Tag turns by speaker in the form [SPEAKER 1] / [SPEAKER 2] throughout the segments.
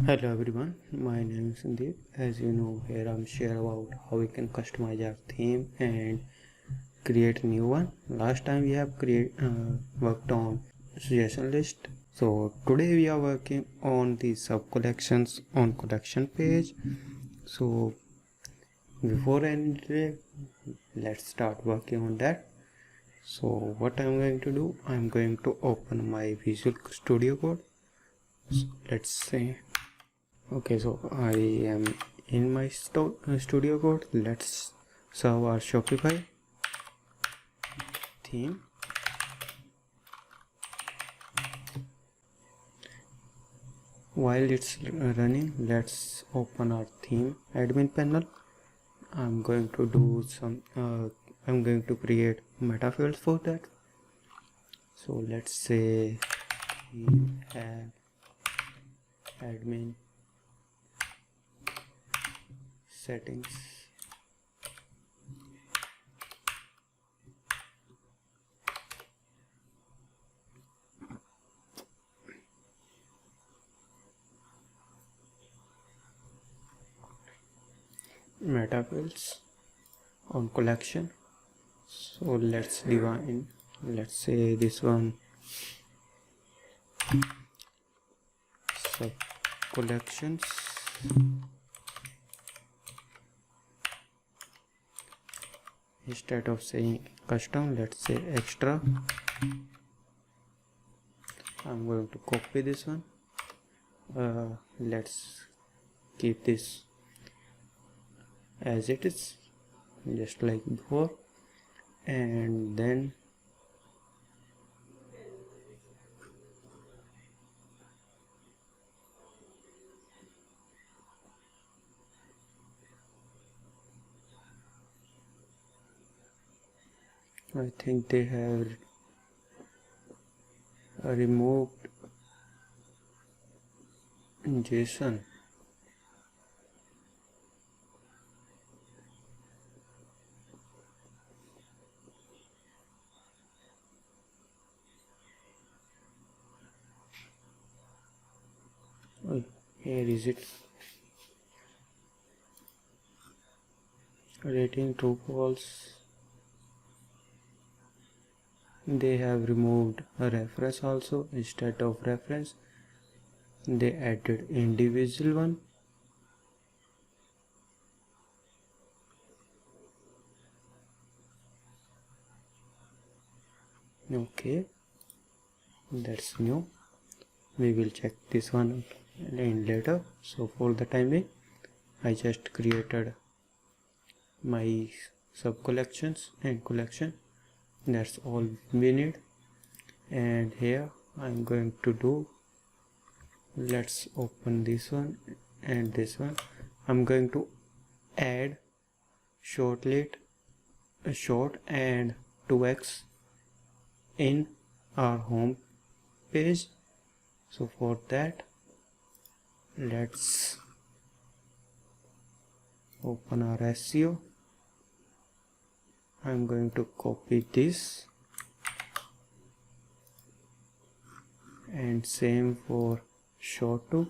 [SPEAKER 1] Hello everyone, my name is Sandeep. As you know, here I'm share about how we can customize our theme and create a new one. Last time we have worked on suggestion list. So today we are working on the sub collections on collection page. So before any delay, let's start working on that. So what I'm going to do, I'm going to open my Visual Studio Code. So let's say okay, so I am in my studio code. Let's serve our Shopify theme. While it's running, let's open our theme admin panel. I'm going to do I'm going to create meta fields for that. So let's say we have admin settings. Meta fields on collection. So let's define, let's say this one sub collections. Instead of saying custom, let's say extra. I'm going to copy this one. Let's keep this as it is, just like before, and then I think they have removed JSON. Here is it. Rating true false. They have removed a reference also. Instead of reference, they added individual one. Okay, that's new. We will check this one in later. So for the time being, I just created my sub collections and collection. That's all we need. And here I'm going to do, let's open this one and this one. I'm going to add short and 2x in our home page. So for that, let's open our SEO. I'm going to copy this, and same for short 2.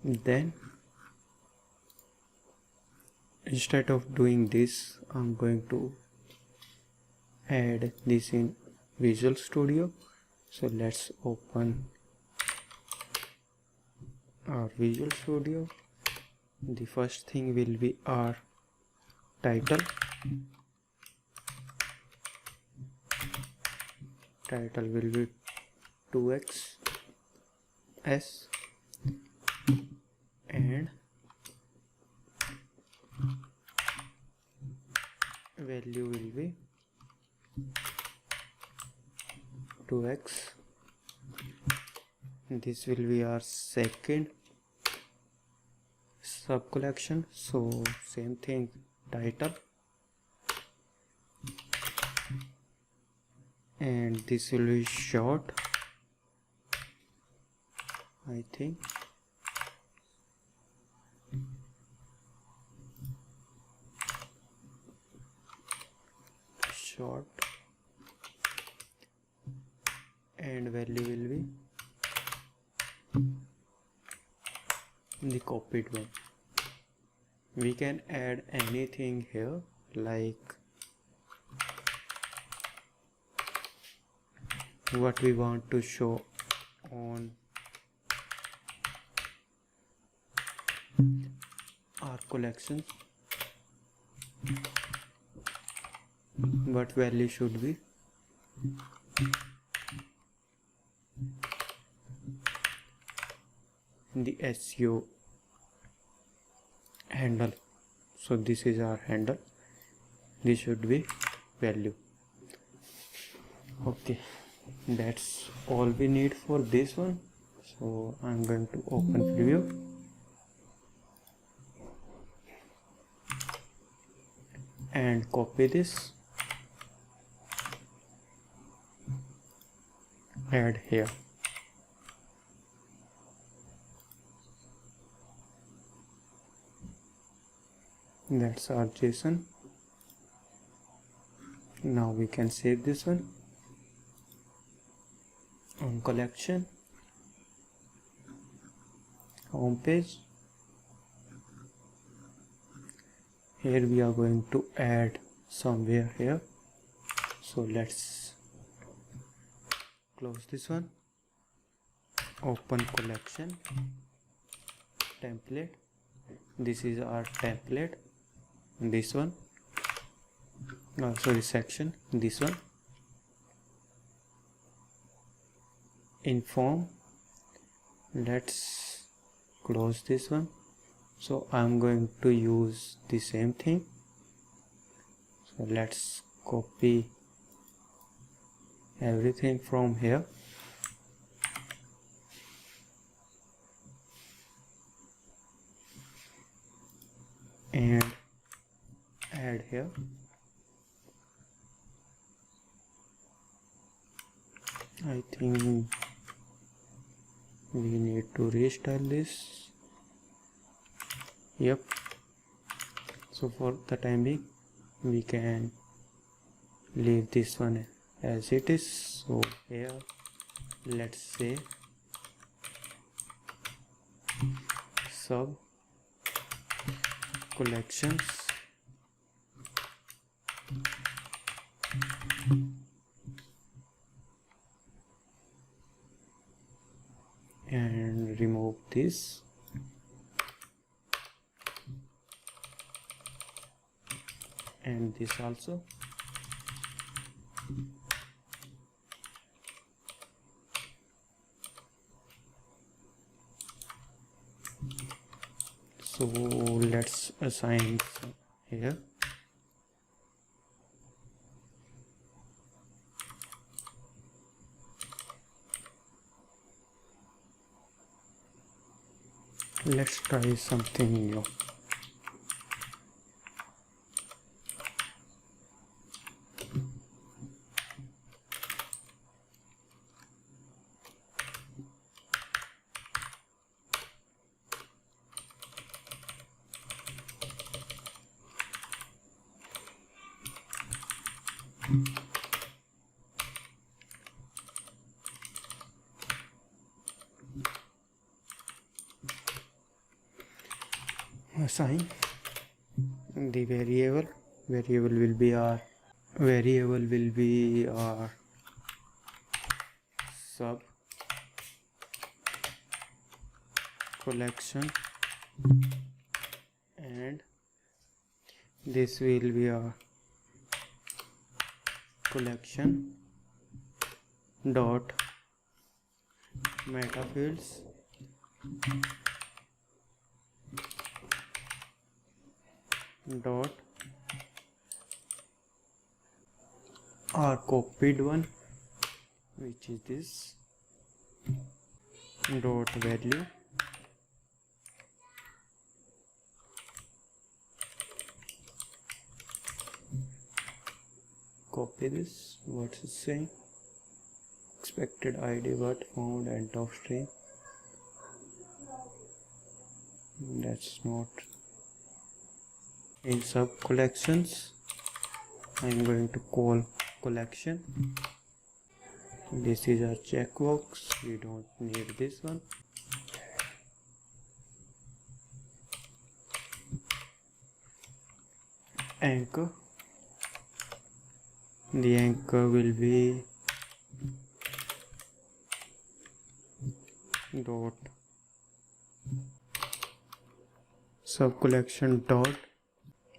[SPEAKER 1] Then instead of doing this, I'm going to add this in Visual Studio. So let's open our Visual Studio. The first thing will be our title. Title will be 2x s, and value will be 2x. This will be our second sub collection. So same thing, title, and this will be short, I think. Short, and value will be the copied one. We can add anything here, like what we want to show on our collection, what value should be the SEO handle. So this is our handle, this should be value. Okay, that's all we need for this one. So I'm going to open preview and copy this, add here. That's our JSON. Now we can save this one. On collection, home page, here we are going to add somewhere here. So let's close this one, open collection, template. This is our template, this one, section, this one, inform. Let's close this one. So I'm going to use the same thing. So let's copy everything from here and add here. I think we need to restyle this. Yep. So for the time being, we can leave this one as it is. So here, let's say sub collections and remove this and this also. So let's assign here. Let's try something new. Assign the variable will be our sub collection and this will be our collection dot meta fields dot our copied one, which is this, dot value copy this. What's it saying? Expected ID but found end of string. That's not in sub collections. I'm going to call collection This is our checkbox, we don't need this one. Anchor, the anchor will be dot subcollection dot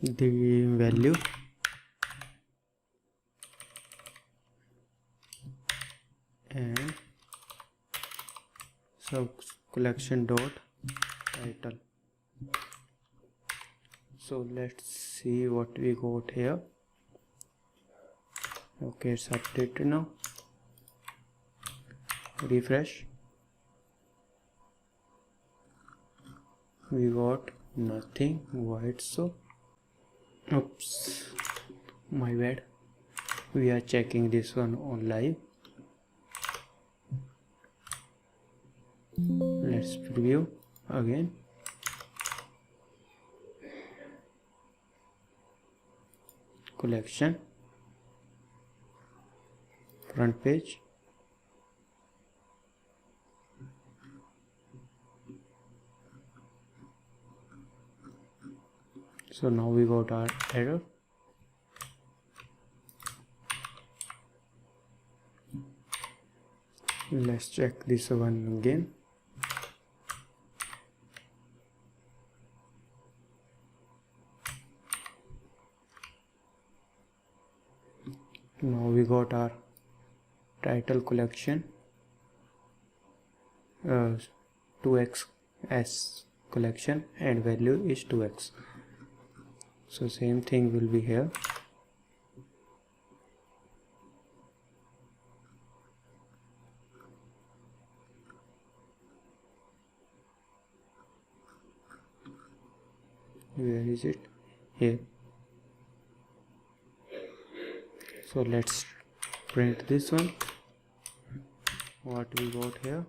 [SPEAKER 1] the value and subcollection dot title. So let's see what we got here. Okay, it's updated now. Refresh. We got nothing. Why it's so? Oops, my bad. We are checking this one on live. Let's preview again. Collection, front page, so now we got our error. Let's check this one again. Now we got our title collection 2x s collection and value is 2x. So same thing will be here. Where is it? Here. So let's print this one. What we got here?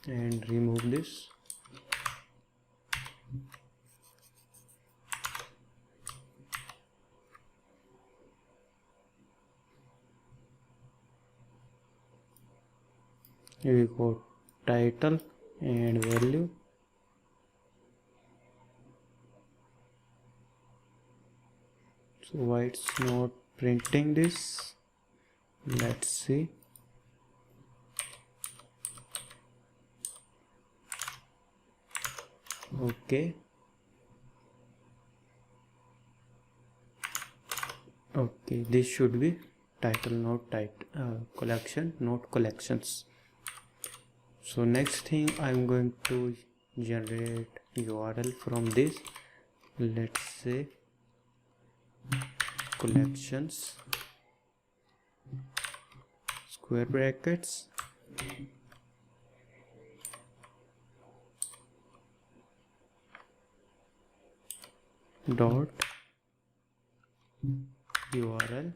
[SPEAKER 1] And remove this. Here we got title and value. So why it's not printing this? Let's see. Okay. Okay, this should be title, not collection, not collections. So next thing, I'm going to generate URL from this. Let's say collections square brackets dot URL.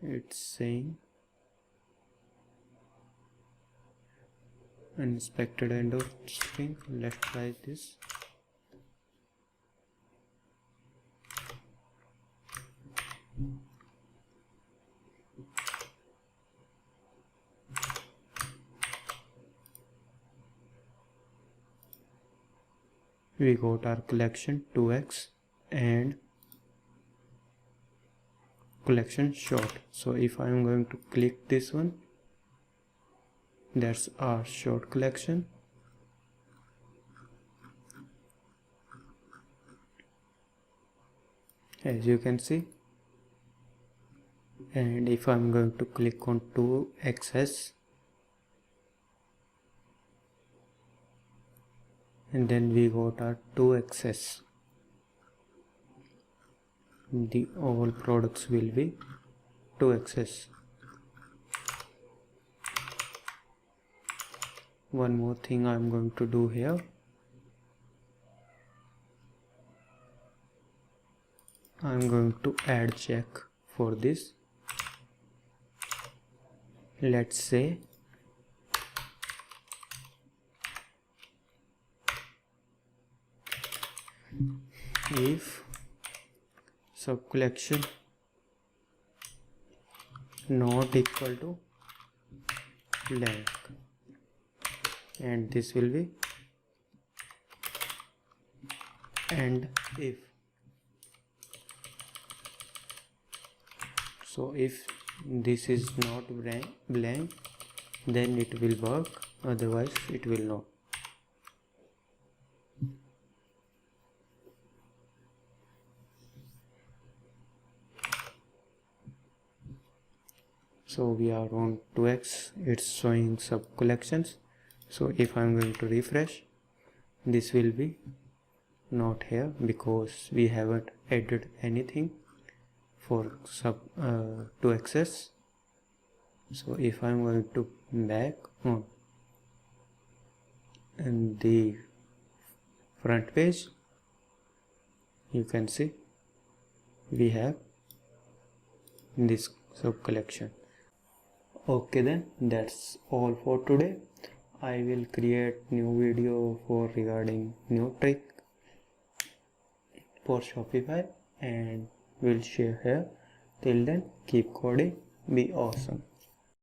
[SPEAKER 1] It's saying unexpected end of string. Let's try this. We got our collection 2x and collection short. So if I am going to click this one, that's our short collection. As you can see. And if I'm going to click on 2xs, and then we got our 2xs, the all products will be 2xs. One more thing I'm going to do here. I'm going to add check for this. Let's say if subcollection not equal to blank, and this will be and if. So if this is not blank, then it will work, otherwise it will not. So we are on 2x, it's showing subcollections. So if I'm going to refresh, this will be not here because we haven't added anything for to access. So if I'm going to back on and the front page, you can see we have this sub collection. Okay, then that's all for today. I will create new video for regarding new trick for Shopify and will share here. Till then, keep coding, be awesome.